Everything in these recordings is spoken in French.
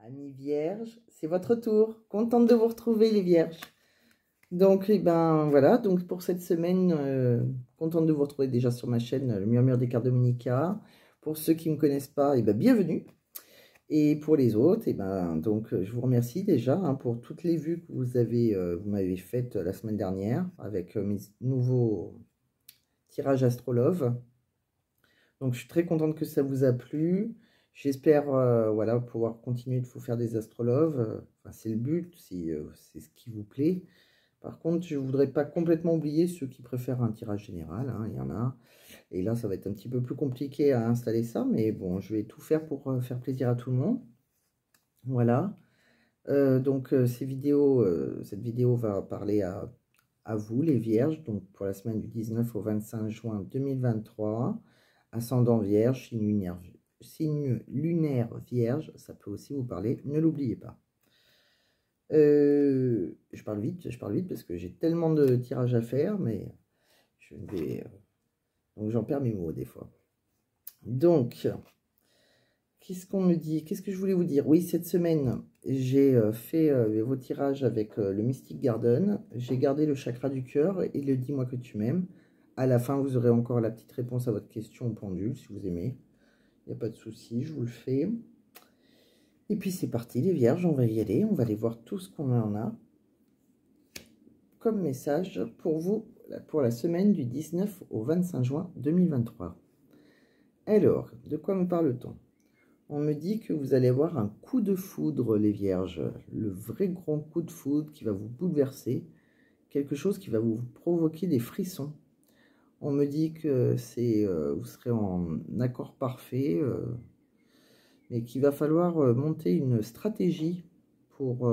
Amis vierges, c'est votre tour. Contente de vous retrouver les vierges. Donc, voilà, donc pour cette semaine, contente de vous retrouver déjà sur ma chaîne, le Murmure des cartes de Monica. Pour ceux qui ne me connaissent pas, bienvenue. Et pour les autres, donc je vous remercie déjà pour toutes les vues que vous m'avez faites la semaine dernière avec mes nouveaux tirages Astrolove. Donc je suis très contente que ça vous a plu. J'espère voilà, pouvoir continuer de vous faire des astrologues. Enfin, c'est le but, si c'est ce qui vous plaît. Par contre, je ne voudrais pas complètement oublier ceux qui préfèrent un tirage général. Hein, il y en a. Et là, ça va être un petit peu plus compliqué à installer ça. Mais bon, je vais tout faire pour faire plaisir à tout le monde. Voilà. Cette vidéo va parler à vous, les vierges. Donc pour la semaine du 19 au 25 juin 2023. Ascendant vierge, signe lunaire vierge, ça peut aussi vous parler, ne l'oubliez pas. Je parle vite parce que j'ai tellement de tirages à faire, mais je vais... donc j'en perds mes mots des fois. Donc, qu'est-ce qu'on me dit? Qu'est-ce que je voulais vous dire? Oui, cette semaine, j'ai fait vos tirages avec le Mystic Garden. J'ai gardé le chakra du cœur et le dis-moi que tu m'aimes. À la fin, vous aurez encore la petite réponse à votre question au pendule, si vous aimez. Il n'y a pas de souci, je vous le fais. Et puis c'est parti, les vierges, on va y aller. On va aller voir tout ce qu'on en a comme message pour vous pour la semaine du 19 au 25 juin 2023. Alors, de quoi me parle-t-on? On me dit que vous allez avoir un coup de foudre, les vierges. Le vrai grand coup de foudre qui va vous bouleverser. Quelque chose qui va vous provoquer des frissons. On me dit que vous serez en accord parfait, mais qu'il va falloir monter une stratégie pour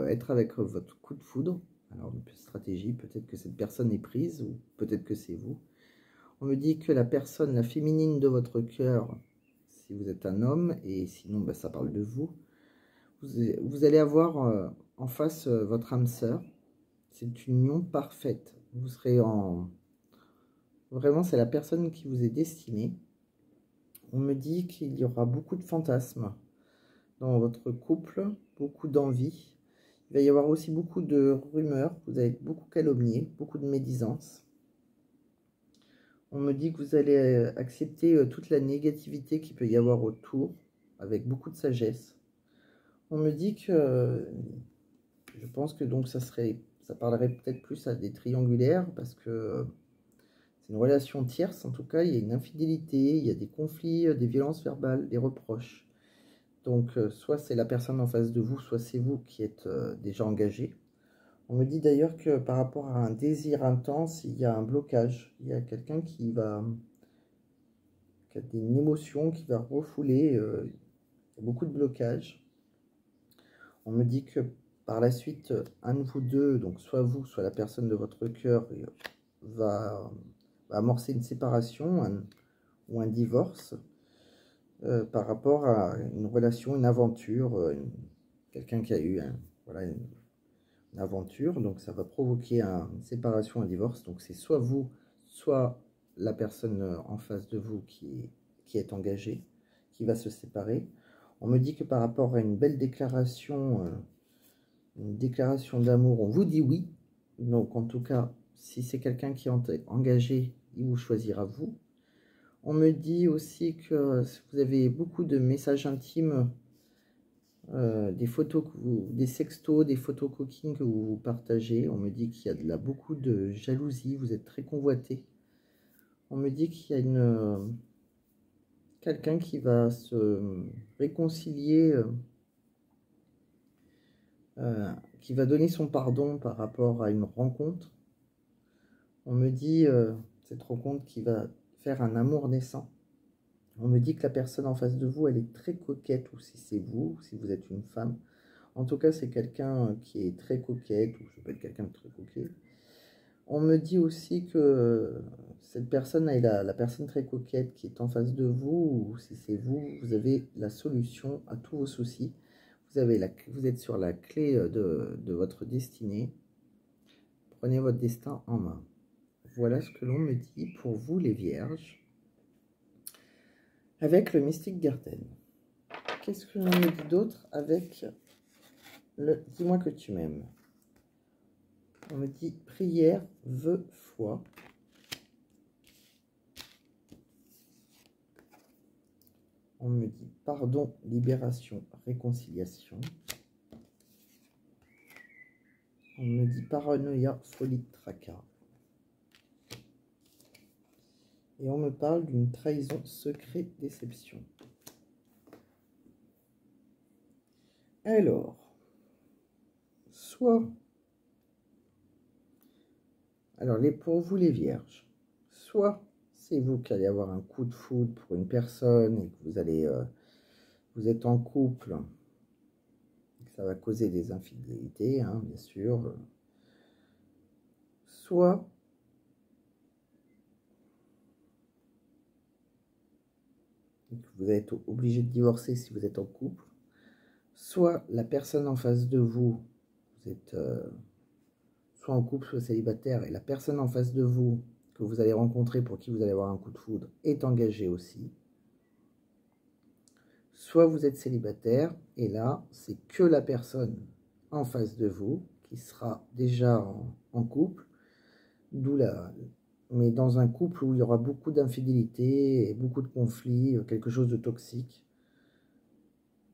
être avec votre coup de foudre. Alors, une stratégie, peut-être que cette personne est prise, ou peut-être que c'est vous. On me dit que la personne, la féminine de votre cœur, si vous êtes un homme, et sinon, ça parle de vous, vous allez avoir en face votre âme sœur. C'est une union parfaite. Vous serez en... Vraiment, c'est la personne qui vous est destinée. On me dit qu'il y aura beaucoup de fantasmes dans votre couple, beaucoup d'envie. Il va y avoir aussi beaucoup de rumeurs, vous allez être beaucoup calomnié, beaucoup de médisance. On me dit que vous allez accepter toute la négativité qu'il peut y avoir autour, avec beaucoup de sagesse. On me dit que, je pense que donc ça parlerait peut-être plus à des triangulaires, parce que c'est une relation tierce, en tout cas, il y a une infidélité, il y a des conflits, des violences verbales, des reproches. Donc, soit c'est la personne en face de vous, soit c'est vous qui êtes déjà engagé. On me dit d'ailleurs que par rapport à un désir intense, il y a un blocage. Il y a quelqu'un qui a une émotion qui va refouler. Il y a beaucoup de blocage. On me dit que par la suite, un de vous deux, donc soit vous, soit la personne de votre cœur, va amorcer une séparation ou un divorce par rapport à une relation, une aventure, quelqu'un qui a eu une aventure, donc ça va provoquer une séparation, un divorce. Donc c'est soit vous, soit la personne en face de vous qui est engagée, qui va se séparer. On me dit que par rapport à une belle déclaration, une déclaration d'amour, on vous dit oui. Donc en tout cas, si c'est quelqu'un qui est engagé, il vous choisira vous. On me dit aussi que vous avez beaucoup de messages intimes, des photos, des sextos, des photos coquines que vous partagez. On me dit qu'il y a beaucoup de jalousie, vous êtes très convoité. On me dit qu'il y a quelqu'un qui va se réconcilier, qui va donner son pardon par rapport à une rencontre. On me dit cette rencontre qui va faire un amour naissant. On me dit que la personne en face de vous, elle est très coquette, ou si c'est vous, si vous êtes une femme. En tout cas, c'est quelqu'un qui est très coquette, ou je peux être quelqu'un de très coquet. On me dit aussi que cette personne, la personne très coquette qui est en face de vous, ou si c'est vous, vous avez la solution à tous vos soucis. Vous êtes sur la clé de votre destinée. Prenez votre destin en main. Voilà ce que l'on me dit pour vous, les vierges, avec le Mystic Garden. Qu'est-ce que l'on me dit d'autre avec le « dis-moi que tu m'aimes ». On me dit prière, vœu, foi. On me dit pardon, libération, réconciliation. On me dit paranoïa, folie, tracas. Et on me parle d'une trahison, secret, déception. Alors, pour vous les vierges, soit c'est vous qui allez avoir un coup de foudre pour une personne et que vous allez, vous êtes en couple, et que ça va causer des infidélités, hein, bien sûr. Soit vous allez être obligé de divorcer si vous êtes en couple. Soit la personne en face de vous, vous êtes soit en couple, soit célibataire, et la personne en face de vous que vous allez rencontrer, pour qui vous allez avoir un coup de foudre, est engagée aussi. Soit vous êtes célibataire, et là, c'est que la personne en face de vous qui sera déjà en couple, mais dans un couple où il y aura beaucoup d'infidélité et beaucoup de conflits, quelque chose de toxique,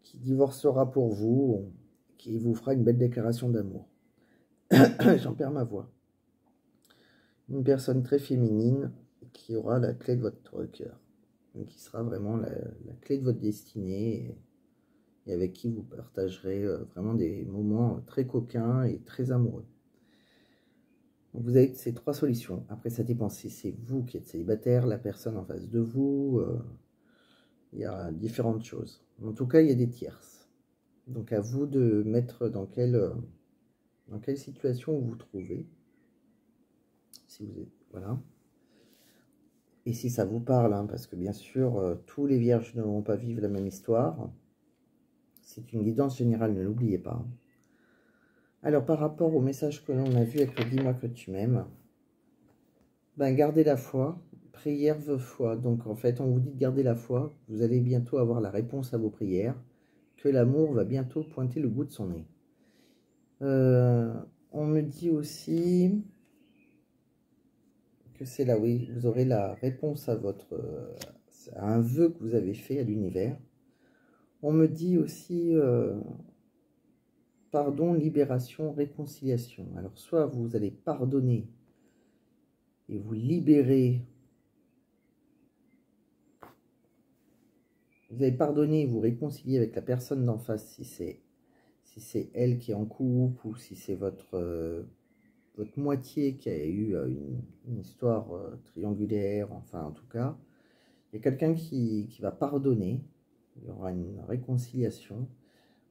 qui divorcera pour vous, qui vous fera une belle déclaration d'amour. J'en perds ma voix. Une personne très féminine qui aura la clé de votre cœur, qui sera vraiment la clé de votre destinée, et avec qui vous partagerez vraiment des moments très coquins et très amoureux. Donc vous avez ces trois solutions. Après, ça dépend si c'est vous qui êtes célibataire, la personne en face de vous, il y a différentes choses. En tout cas, il y a des tierces. Donc à vous de mettre dans quelle situation vous vous trouvez. Si vous êtes, voilà. Et si ça vous parle, hein, parce que bien sûr, tous les vierges ne vont pas vivre la même histoire. C'est une guidance générale, ne l'oubliez pas. Alors, par rapport au message que l'on a vu avec le « dis-moi que tu m'aimes », ben, gardez la foi. Prière veut foi. Donc, en fait, on vous dit de garder la foi. Vous allez bientôt avoir la réponse à vos prières. Que l'amour va bientôt pointer le bout de son nez. On me dit aussi que c'est là, oui, vous aurez la réponse à à un vœu que vous avez fait à l'univers. On me dit aussi pardon, libération, réconciliation. Alors, soit vous allez pardonner et vous libérer. Vous allez pardonner et vous réconcilier avec la personne d'en face, si c'est elle qui est en couple, ou si c'est votre moitié qui a eu une histoire triangulaire. Enfin, en tout cas, il y a quelqu'un qui va pardonner. Il y aura une réconciliation.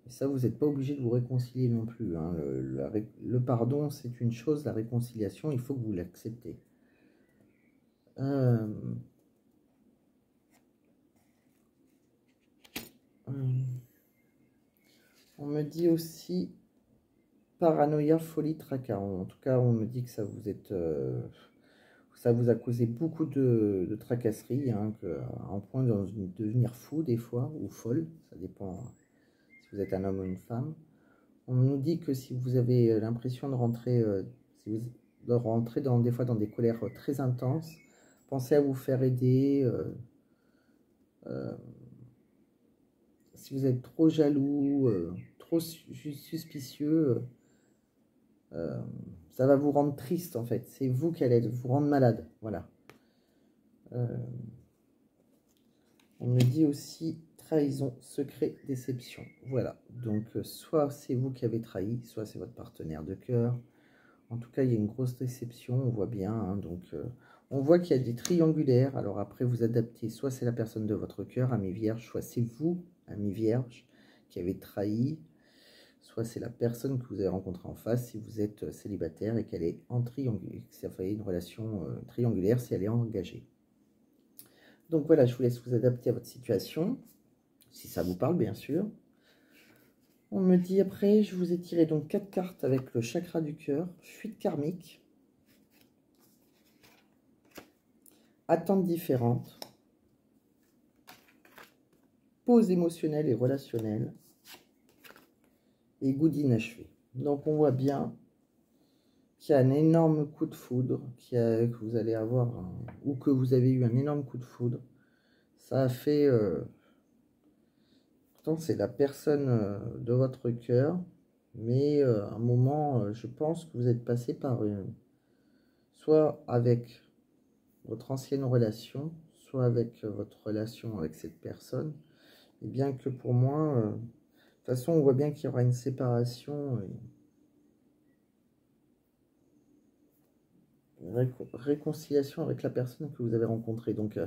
Et ça, vous n'êtes pas obligé de vous réconcilier non plus, hein. Le pardon, c'est une chose. La réconciliation, il faut que vous l'acceptez. On me dit aussi paranoïa, folie, tracas. En tout cas, on me dit que ça vous a causé beaucoup de tracasseries, hein, en point de devenir fou des fois, ou folle. Ça dépend si vous êtes un homme ou une femme. On nous dit que si vous avez l'impression de rentrer, des fois dans des colères très intenses, pensez à vous faire aider. Si vous êtes trop jaloux, trop suspicieux, ça va vous rendre triste en fait. C'est vous qui allez vous rendre malade. Voilà. On me dit aussi trahison, secret, déception. Voilà. Donc, soit c'est vous qui avez trahi, soit c'est votre partenaire de cœur. En tout cas, il y a une grosse déception, on voit bien. Hein, donc, on voit qu'il y a des triangulaires. Alors après, vous adaptez. Soit c'est la personne de votre cœur, ami vierge, soit c'est vous, ami vierge, qui avez trahi. Soit c'est la personne que vous avez rencontrée en face si vous êtes célibataire et qu'elle est en triangulaire. Ça fait une relation triangulaire si elle est engagée. Donc voilà, je vous laisse vous adapter à votre situation, si ça vous parle bien sûr. On me dit après, je vous ai tiré donc 4 cartes avec le chakra du cœur, fuite karmique, attentes différentes, pause émotionnelle et relationnelle. Et good inachevé. Donc on voit bien qu'il y a un énorme coup de foudre, que vous allez avoir, ou que vous avez eu un énorme coup de foudre. Ça a fait... pourtant c'est la personne de votre cœur, mais à un moment, je pense que vous êtes passé par soit avec votre ancienne relation, soit avec votre relation avec cette personne. Et bien que pour moi, de toute façon, on voit bien qu'il y aura une séparation, une réconciliation avec la personne que vous avez rencontrée. Donc,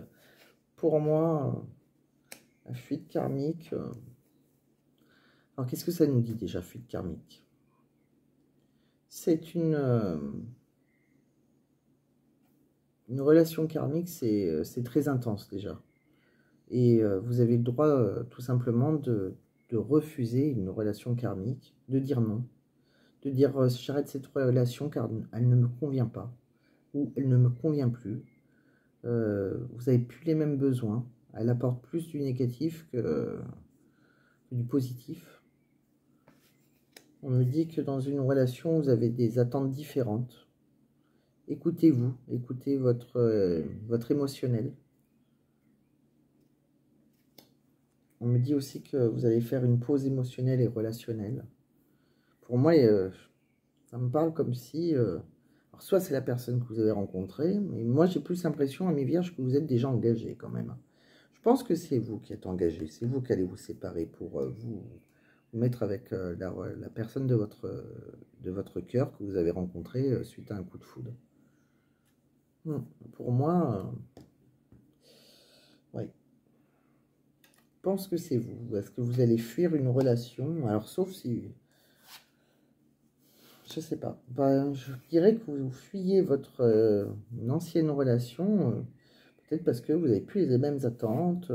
pour moi, la fuite karmique... alors, qu'est-ce que ça nous dit déjà, fuite karmique? C'est une relation karmique, c'est très intense déjà. Et vous avez le droit tout simplement de refuser une relation karmique, de dire non, de dire j'arrête cette relation car elle ne me convient pas, ou elle ne me convient plus. Vous n'avez plus les mêmes besoins, elle apporte plus du négatif que du positif. On me dit que dans une relation, vous avez des attentes différentes. Écoutez-vous, écoutez votre émotionnel. On me dit aussi que vous allez faire une pause émotionnelle et relationnelle. Pour moi, ça me parle comme si... alors soit c'est la personne que vous avez rencontrée, mais moi j'ai plus l'impression, à mes vierges, que vous êtes déjà engagés quand même. Je pense que c'est vous qui êtes engagés, c'est vous qui allez vous séparer pour vous mettre avec la personne de votre cœur que vous avez rencontrée suite à un coup de foudre. Pour moi, oui. Je pense que c'est vous. Est-ce que vous allez fuir une relation? Alors, sauf si... je sais pas. Ben, je dirais que vous fuyez votre ancienne relation, peut-être parce que vous n'avez plus les mêmes attentes.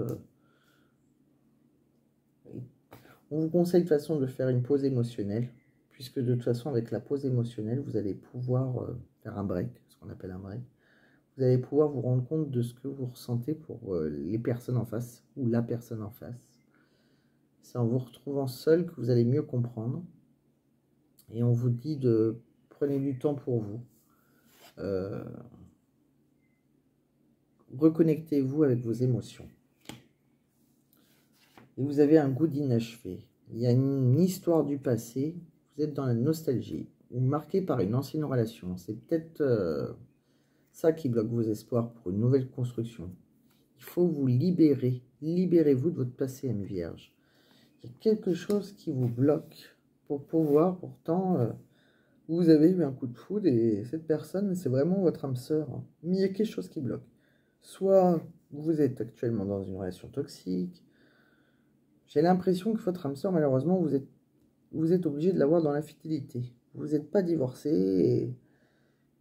On vous conseille de toute façon de faire une pause émotionnelle, puisque de toute façon, avec la pause émotionnelle, vous allez pouvoir faire un break, ce qu'on appelle un break. Vous allez pouvoir vous rendre compte de ce que vous ressentez pour les personnes en face, ou la personne en face. C'est en vous retrouvant seul que vous allez mieux comprendre. Et on vous dit de prenez du temps pour vous. Reconnectez-vous avec vos émotions. Et vous avez un goût d'inachevé. Il y a une histoire du passé. Vous êtes dans la nostalgie. Ou marqué par une ancienne relation. C'est peut-être ça qui bloque vos espoirs pour une nouvelle construction. Il faut vous libérer. Libérez-vous de votre passé, Âme Vierge. Il y a quelque chose qui vous bloque pour pouvoir, pourtant, vous avez eu un coup de foudre et cette personne, c'est vraiment votre âme sœur. Mais il y a quelque chose qui bloque. Soit vous êtes actuellement dans une relation toxique. J'ai l'impression que votre âme sœur, malheureusement, vous êtes obligé de l'avoir dans l'infidélité. Vous n'êtes pas divorcé et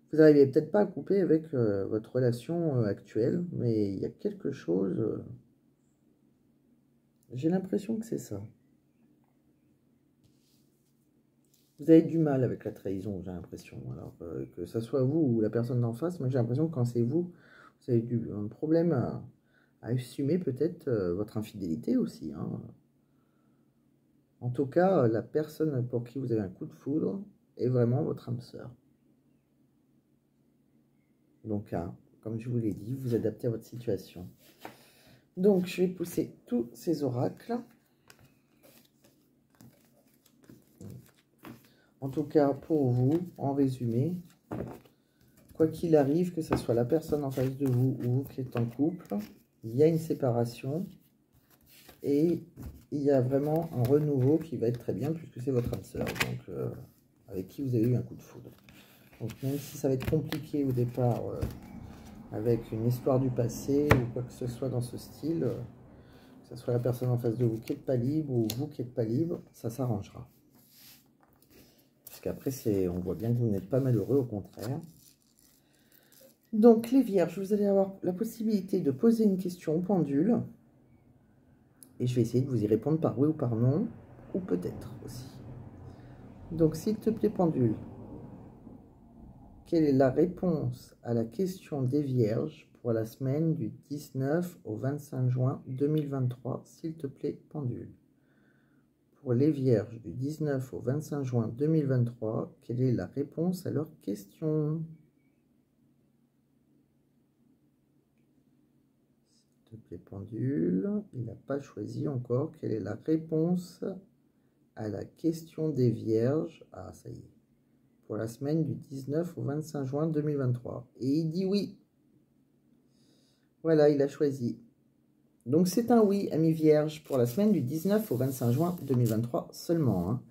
vous n'arrivez peut-être pas à couper avec votre relation actuelle, mais il y a quelque chose... j'ai l'impression que c'est ça. Vous avez du mal avec la trahison, j'ai l'impression. Alors que ce soit vous ou la personne d'en face, mais j'ai l'impression que quand c'est vous, vous avez un problème à assumer peut-être votre infidélité aussi. Hein. En tout cas, la personne pour qui vous avez un coup de foudre est vraiment votre âme sœur. Donc, comme je vous l'ai dit, vous adaptez à votre situation. Donc, je vais pousser tous ces oracles. En tout cas, pour vous, en résumé, quoi qu'il arrive, que ce soit la personne en face de vous ou vous qui êtes en couple, il y a une séparation et il y a vraiment un renouveau qui va être très bien puisque c'est votre âme sœur, donc avec qui vous avez eu un coup de foudre. Donc même si ça va être compliqué au départ avec une histoire du passé ou quoi que ce soit dans ce style, que ce soit la personne en face de vous qui n'est pas libre ou vous qui n'êtes pas libre, ça s'arrangera. Puisqu'après, on voit bien que vous n'êtes pas malheureux, au contraire. Donc, les vierges, vous allez avoir la possibilité de poser une question au pendule. Et je vais essayer de vous y répondre par oui ou par non, ou peut-être aussi. Donc, s'il te plaît, pendule, quelle est la réponse à la question des vierges pour la semaine du 19 au 25 juin 2023, s'il te plaît, pendule. Pour les Vierges du 19 au 25 juin 2023, quelle est la réponse à leurs questions? S'il te plaît, pendule. Il n'a pas choisi encore. Quelle est la réponse à la question des Vierges? Ah, ça y est. Pour la semaine du 19 au 25 juin 2023. Et il dit oui. Voilà, il a choisi. Donc c'est un oui, amis Vierges, pour la semaine du 19 au 25 juin 2023 seulement. Hein.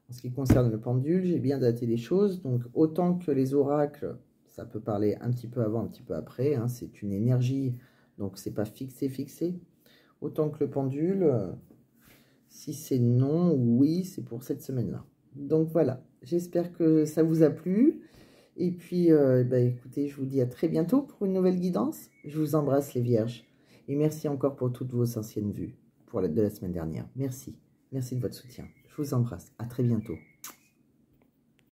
En ce qui concerne le pendule, j'ai bien daté les choses. Donc autant que les oracles, ça peut parler un petit peu avant, un petit peu après. Hein. C'est une énergie, donc c'est pas fixé. Autant que le pendule, si c'est non ou oui, c'est pour cette semaine-là. Donc voilà, j'espère que ça vous a plu. Et puis, écoutez, je vous dis à très bientôt pour une nouvelle guidance. Je vous embrasse les Vierges. Et merci encore pour toutes vos anciennes vues de la semaine dernière. Merci. Merci de votre soutien. Je vous embrasse. À très bientôt.